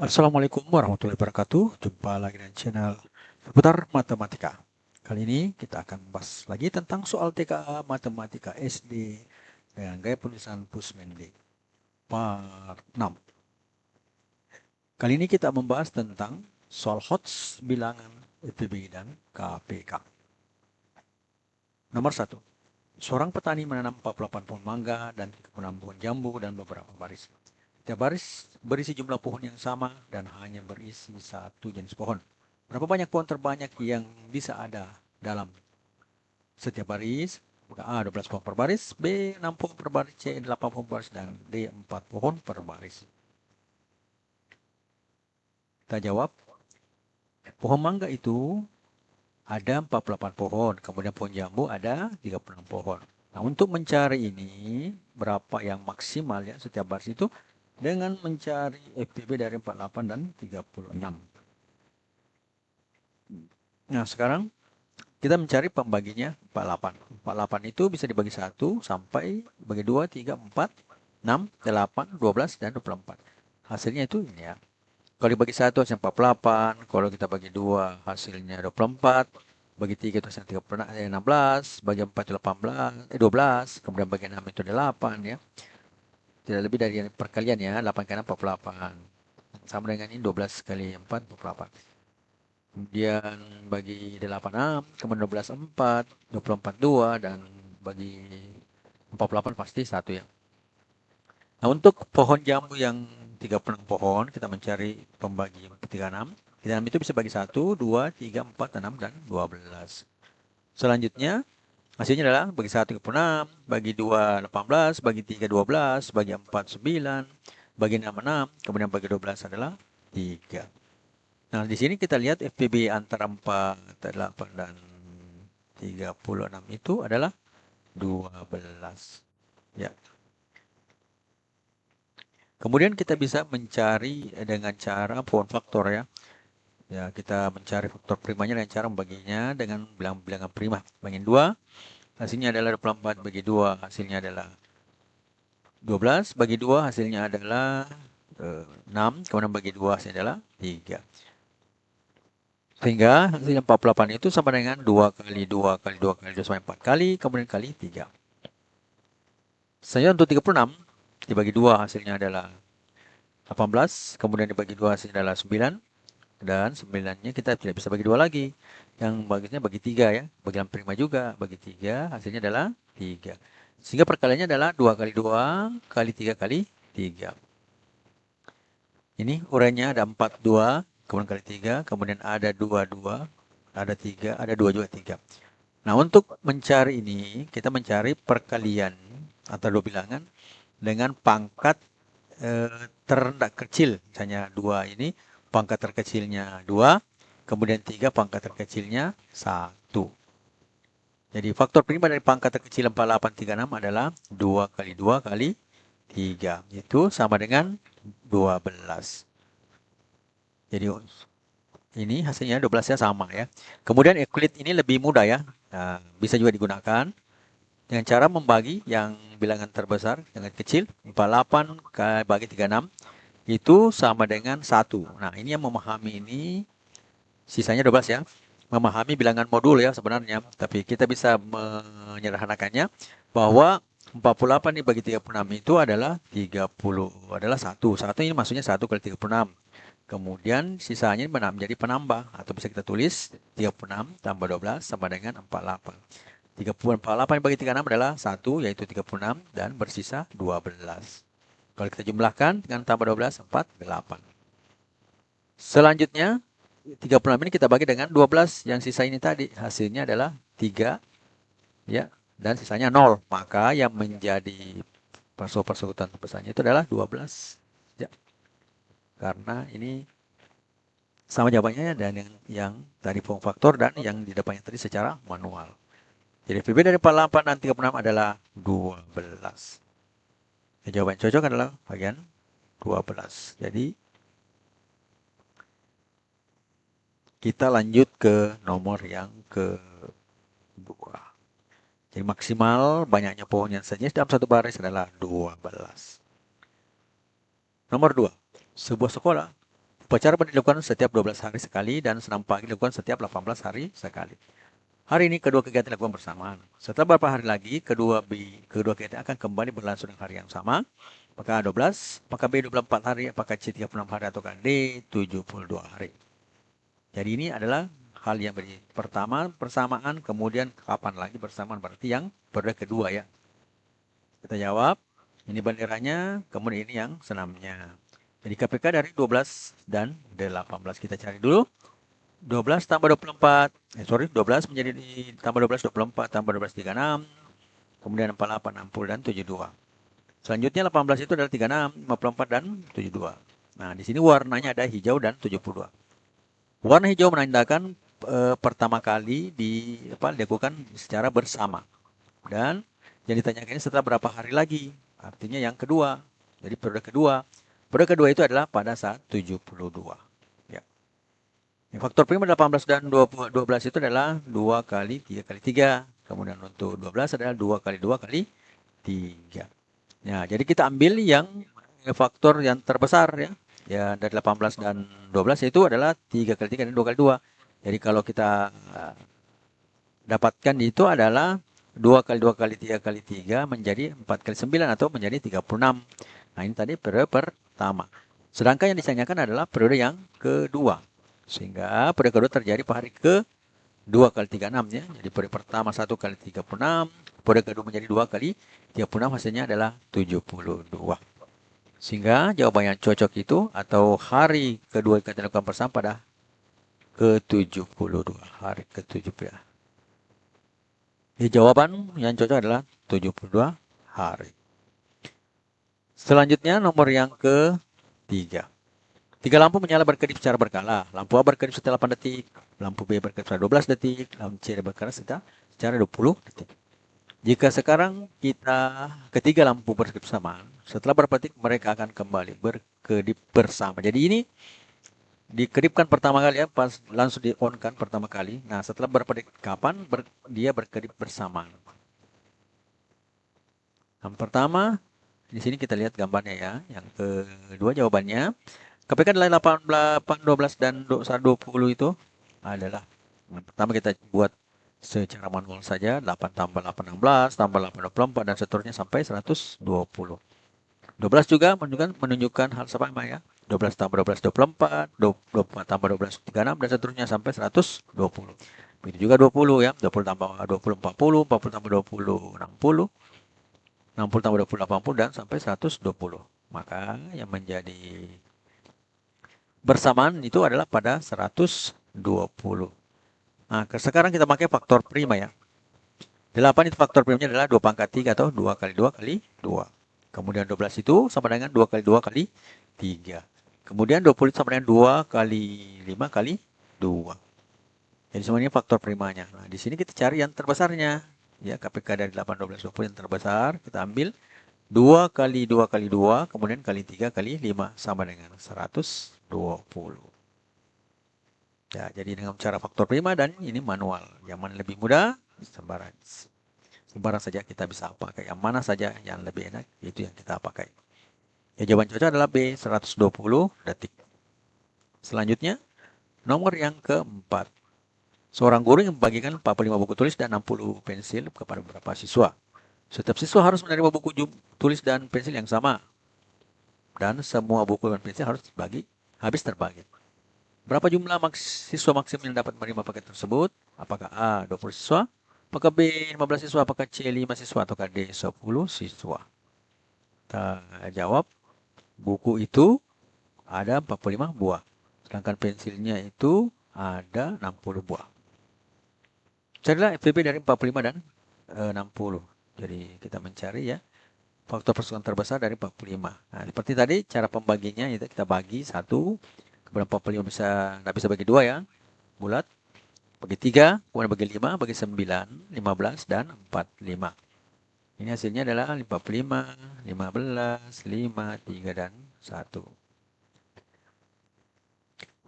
Assalamualaikum warahmatullahi wabarakatuh. Jumpa lagi dengan channel seputar matematika. Kali ini kita akan bahas lagi tentang soal TKA Matematika SD dengan gaya penulisan Pusmende part 6. Kali ini kita membahas tentang soal HOTS bilangan FPB dan KPK. Nomor 1. Seorang petani menanam 48 pohon mangga dan 36 pohon jambu dan beberapa baris. Setiap baris berisi jumlah pohon yang sama dan hanya berisi satu jenis pohon. Berapa banyak pohon terbanyak yang bisa ada dalam setiap baris? A. 12 pohon per baris, B. 6 pohon per baris, C. 8 pohon per baris, dan D. 4 pohon per baris. Kita jawab, pohon mangga itu ada 48 pohon, kemudian pohon jambu ada 36 pohon. Nah, untuk mencari ini, berapa yang maksimal ya setiap baris itu, dengan mencari FPB dari 48 dan 36. Nah, sekarang kita mencari pembaginya 48. 48 itu bisa dibagi 1 sampai bagi 2, 3, 4, 6, 8, 12, dan 24. Hasilnya itu ini ya. Kalau dibagi 1 hasilnya 48, kalau kita bagi 2 hasilnya 24, bagi 3 itu hasilnya 16, bagi 4 itu 12, kemudian bagi 6 itu 8 ya. Tidak lebih dari perkalian ya, 8 kali 6, 48. Sama dengan ini 12 kali 4, 48. Kemudian bagi 8, 6, kemudian 12, 4, 24, 2, dan bagi 48 pasti 1 ya. Nah, untuk pohon jambu yang 36 pohon, kita mencari pembagi 36. 36 itu bisa bagi 1, 2, 3, 4, 6, dan 12. Selanjutnya, hasilnya adalah bagi 1, 36, bagi 2, 18, bagi 3, 12, bagi 4, 9, bagi 6, 6, kemudian bagi 12 adalah 3. Nah, di sini kita lihat FPB antara 48 dan 36 itu adalah 12. Ya. Kemudian kita bisa mencari dengan cara pohon faktor ya. Ya, kita mencari faktor primanya dengan cara membaginya dengan bilangan prima. Bagi 2, hasilnya adalah 24, bagi 2 hasilnya adalah 12, bagi 2 hasilnya adalah 6, kemudian bagi 2 hasilnya adalah 3. Sehingga hasilnya 48 itu sama dengan 2 kali 2 kali 2 kali 2 sampai 4 kali, kemudian kali 3. Selanjutnya untuk 36, dibagi 2 hasilnya adalah 18, kemudian dibagi 2 hasilnya adalah 9, dan 9-nya kita tidak bisa bagi 2 lagi. Yang bagusnya bagi 3 ya, bagian prima juga, bagi 3 hasilnya adalah 3. Sehingga perkaliannya adalah 2 kali 2 kali 3 kali 3. Ini uraiannya ada 42, kemudian kali 3, kemudian ada 22, ada 3, ada 2 juga 3. Nah, untuk mencari ini, kita mencari perkalian antara dua bilangan dengan pangkat terendah kecil. Misalnya 2 ini, pangkat terkecilnya 2, kemudian 3 pangkat terkecilnya 1. Jadi faktor prima dari pangkat terkecil 4836 adalah 2 kali 2 kali 3. Itu sama dengan 12. Jadi ini hasilnya 12-nya sama ya. Kemudian Euclid ini lebih mudah ya. Nah, bisa juga digunakan dengan cara membagi yang bilangan terbesar dengan kecil. 48 bagi 36 itu sama dengan 1. Nah, ini yang memahami ini sisanya 12 ya. Memahami bilangan modul ya sebenarnya. Tapi kita bisa menyederhanakannya bahwa 48 dibagi 36 itu adalah 30, adalah 1. 1 ini maksudnya 1 kali 36. Kemudian sisanya menjadi penambah atau bisa kita tulis 36 tambah 12 sama dengan 48. 48 bagi 36 adalah 1 yaitu 36 dan bersisa 12. Kalau kita jumlahkan dengan tambah 12 48. Selanjutnya 36 ini kita bagi dengan 12 yang sisa ini tadi. Hasilnya adalah 3 ya dan sisanya 0. Maka yang menjadi persekutuan terbesarnya itu adalah 12 ya. Karena ini sama jawabannya dan yang tadi form faktor dan yang di depannya tadi secara manual. Jadi PB dari 48 dan 36 adalah 12. Jawaban cocok adalah bagian 12. Jadi kita lanjut ke nomor yang kedua. Jadi maksimal banyaknya pohon yang sejenis dalam satu baris adalah 12. Nomor 2. Sebuah sekolah Upacara dilakukan setiap 12 hari sekali dan senam pagi dilakukan setiap 18 hari sekali. Hari ini kedua kegiatan dilakukan bersamaan. Setelah beberapa hari lagi, kedua kegiatan akan kembali berlangsung dengan hari yang sama. Apakah 12, apakah B 24 hari, apakah C 36 hari, atau D 72 hari. Jadi ini adalah hal yang pertama persamaan, kemudian kapan lagi bersamaan, berarti yang periode kedua ya. Kita jawab, ini benderanya, kemudian ini yang senamnya. Jadi KPK dari 12 dan 18 kita cari dulu. 12 tambah 24, 12 menjadi tambah 12, 24 tambah 12, 36, kemudian 48, 60, dan 72. Selanjutnya 18 itu adalah 36, 54, dan 72. Nah, di sini warnanya ada hijau dan 72. Warna hijau menandakan pertama kali dilakukan secara bersama. Dan yang ditanyakan ini setelah berapa hari lagi? Artinya yang kedua. Jadi periode kedua. Periode kedua itu adalah pada saat 72. Ya. Faktor prima 18 dan 12 itu adalah 2 kali 3 kali 3. Kemudian untuk 12 adalah 2 kali 2 kali 3. Ya, jadi kita ambil yang faktor yang terbesar ya. Ya, dari 18 dan 12 itu adalah 3 kali 3 dan 2 kali 2. Jadi kalau kita dapatkan itu adalah 2 kali 2 kali 3 kali 3 menjadi 4 kali 9 atau menjadi 36. Nah, ini tadi periode pertama. Sedangkan yang ditanyakan adalah periode yang kedua. Sehingga periode kedua terjadi pada hari ke 2 kali 36 ya. Jadi periode pertama 1 kali 36, periode kedua menjadi 2 kali 36, hasilnya adalah 72. Sehingga jawaban yang cocok itu atau hari kedua kita lakukan bersama pada ke-72, hari ke-72. Jadi jawaban yang cocok adalah 72 hari. Selanjutnya nomor yang ke-3. 3 lampu menyala berkedip secara berkala. Lampu A berkedip setelah 8 detik, lampu B berkedip setelah 12 detik, lampu C berkedip secara 20 detik. Jika sekarang kita ketiga lampu berkedip bersamaan, setelah berapa detik mereka akan kembali berkedip bersama. Jadi ini dikedipkan pertama kali ya, pas langsung di on kan pertama kali. Nah, setelah berapa detik kapan dia berkedip bersamaan. Yang pertama, di sini kita lihat gambarnya ya. Yang kedua jawabannya, KPK adalah 8, 12 dan 20 itu adalah. Yang pertama kita buat secara manual saja, 8 tambah 8, 16, tambah 8, 24, dan seterusnya sampai 120. 12 juga menunjukkan hal sama ya. 12 tambah 12, 24, 24 tambah 12, 36, dan seterusnya sampai 120. Begitu juga 20 ya, 20 tambah 20, 40, 40 tambah 20, 60, 60 tambah 20, 80, dan sampai 120. Maka yang menjadi bersamaan itu adalah pada 120. Nah, sekarang kita pakai faktor prima ya. 8 itu faktor primanya adalah 2 pangkat 3 atau 2 kali 2 kali 2. Kemudian 12 itu sama dengan 2 kali 2 kali 3. Kemudian 20 itu sama dengan 2 kali 5 kali 2. Jadi semuanya faktor primanya. Nah, di sini kita cari yang terbesarnya. Ya, KPK dari 8, 12, 20 yang terbesar. Kita ambil 2 kali 2 kali 2, kemudian kali 3 kali 5 sama dengan 120. Ya, jadi dengan cara faktor prima dan ini manual. Yang mana lebih mudah, sembarang saja kita bisa pakai. Yang mana saja yang lebih enak, itu yang kita pakai. Ya, jawaban cocok adalah B, 120 detik. Selanjutnya, nomor yang keempat. Seorang guru yang membagikan 45 buku tulis dan 60 pensil kepada beberapa siswa. Setiap siswa harus menerima buku tulis dan pensil yang sama. Dan semua buku dan pensil harus habis terbagi. Berapa jumlah siswa maksimum yang dapat menerima paket tersebut? Apakah A, 20 siswa? Apakah B, 15 siswa? Apakah C, 5 siswa? Ataukah D, 10 siswa? Kita jawab, buku itu ada 45 buah. Sedangkan pensilnya itu ada 60 buah. Carilah FPP dari 45 dan 60. Jadi kita mencari ya faktor persamaan terbesar dari 45. Nah, seperti tadi cara pembaginya itu kita bagi 1, kemudian 45 nggak bisa bagi 2 ya. Bulat, bagi 3, kemudian bagi 5, bagi 9, 15, dan 45. Ini hasilnya adalah 55, 15, 5, 3, dan 1.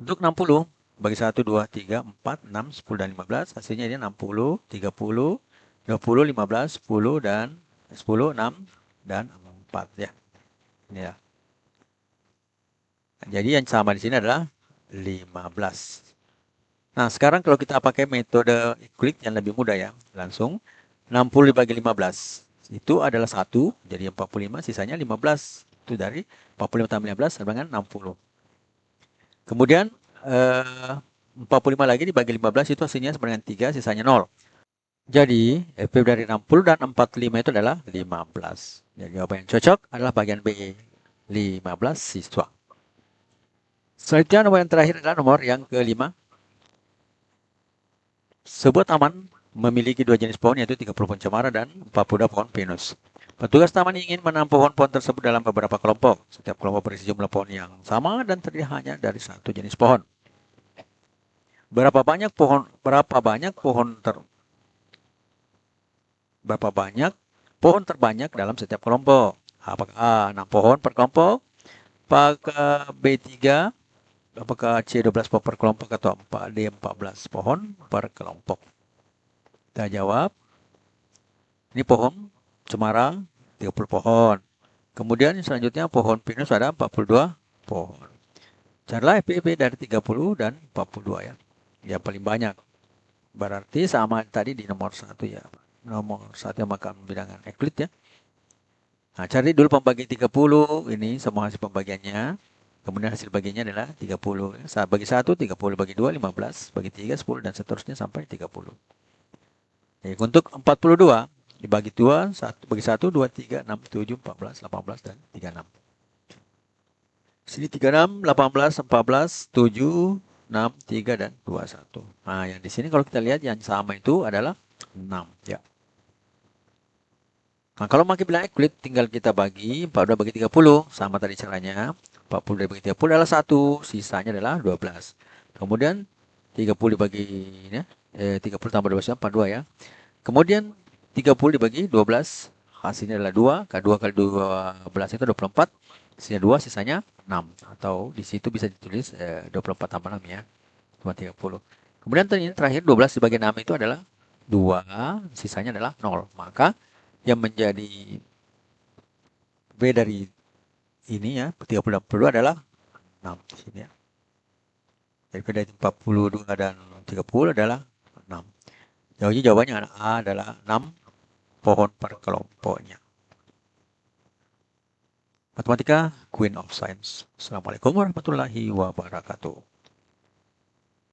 Untuk 60, bagi 1, 2, 3, 4, 6, 10, dan 15, hasilnya ini 60, 30, 20, 15, 10, dan 10, 6, dan 4 ya. Ini ya. Jadi yang sama di sini adalah 15. Nah, sekarang kalau kita pakai metode Euclid yang lebih mudah ya, langsung 60 dibagi 15. Itu adalah 1, jadi 45, sisanya 15. Itu dari 45 tambah 15 sama dengan 60. Kemudian 45 lagi dibagi 15 itu hasilnya sama dengan 3, sisanya 0. Jadi, FP dari 60 dan 45 itu adalah 15. Jadi, jawaban yang cocok adalah bagian B, 15 siswa. Selanjutnya, nomor yang terakhir adalah nomor yang kelima. Sebuah taman memiliki 2 jenis pohon, yaitu 30 pohon cemara dan 40 pohon pinus. Petugas taman ingin menanam pohon-pohon tersebut dalam beberapa kelompok. Setiap kelompok berisi jumlah pohon yang sama dan terdiri hanya dari satu jenis pohon. Berapa banyak pohon terbanyak dalam setiap kelompok? Apakah A, 6 pohon per kelompok? Apakah B3? Apakah C12 pohon per kelompok atau D14 pohon per kelompok? Kita jawab. Ini pohon cemara 30 pohon. Kemudian selanjutnya pohon pinus ada 42 pohon. Carilah FPP dari 30 dan 42 ya. Yang paling banyak. Berarti sama tadi di nomor 1 ya. Nomor 1 yang makan bilangan Euclid ya. Nah, cari dulu pembagi 30. Ini semua hasil pembagiannya. Kemudian hasil bagiannya adalah 30. Bagi 1, 30. Bagi 2, 15. Bagi 3, 10. Dan seterusnya sampai 30. Jadi, untuk 42, dibagi 2, 1, bagi 1, 2, 3, 6, 7, 14, 18, dan 36. Sini 36, 18, 14, 7, 6, 3, dan 21. Nah, yang di sini kalau kita lihat yang sama itu adalah 6. Ya. Nah, kalau pakai bilang Euclid, tinggal kita bagi 42 bagi 30. Sama tadi caranya. 40 dibagi 30 adalah 1. Sisanya adalah 12. Kemudian 30 dibagi 30 tambah 12, 42 ya. Kemudian 30 dibagi 12, hasilnya adalah 2. 2 kali 12 itu 24. Sisanya 2, sisanya 6. Atau di situ bisa ditulis 24 tambah 6 ya. Cuma 30. Kemudian terakhir 12 dibagi 6 itu adalah 2. Sisanya adalah 0. Maka yang menjadi B dari ini ya, 30 dan 42 adalah 6 di sini ya. Jadi dari 42 dan 30 adalah 6. Jadi jawabannya A adalah 6 pohon per kelompoknya. Matematika, Queen of Science. Assalamualaikum warahmatullahi wabarakatuh.